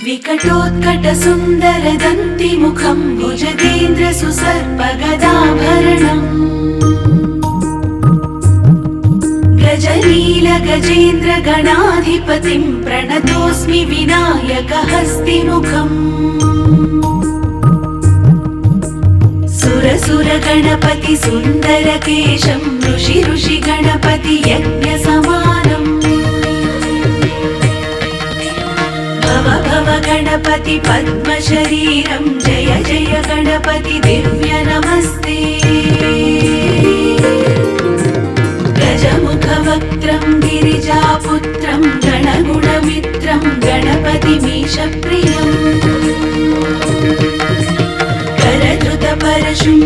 विकटोत्कट सुंदर दंति मुखं भुजगेन्द्र सुसर्पगदाभरणम् गजनील गजेन्द्र गणाधिपतिं प्रणतोऽस्मि विनायक हस्तिमुखम् सुर गणपति सुंदर केशं ऋषि गणपति यज्ञ समानम् भव गणपति पद्म शरीरं जय जय गणपति दिव्य नमस्ते गजमुख वक्त्रं गिरिजापुत्रं गणगुणमित्रं गणपतिमीश प्रियम् करधृत परशुं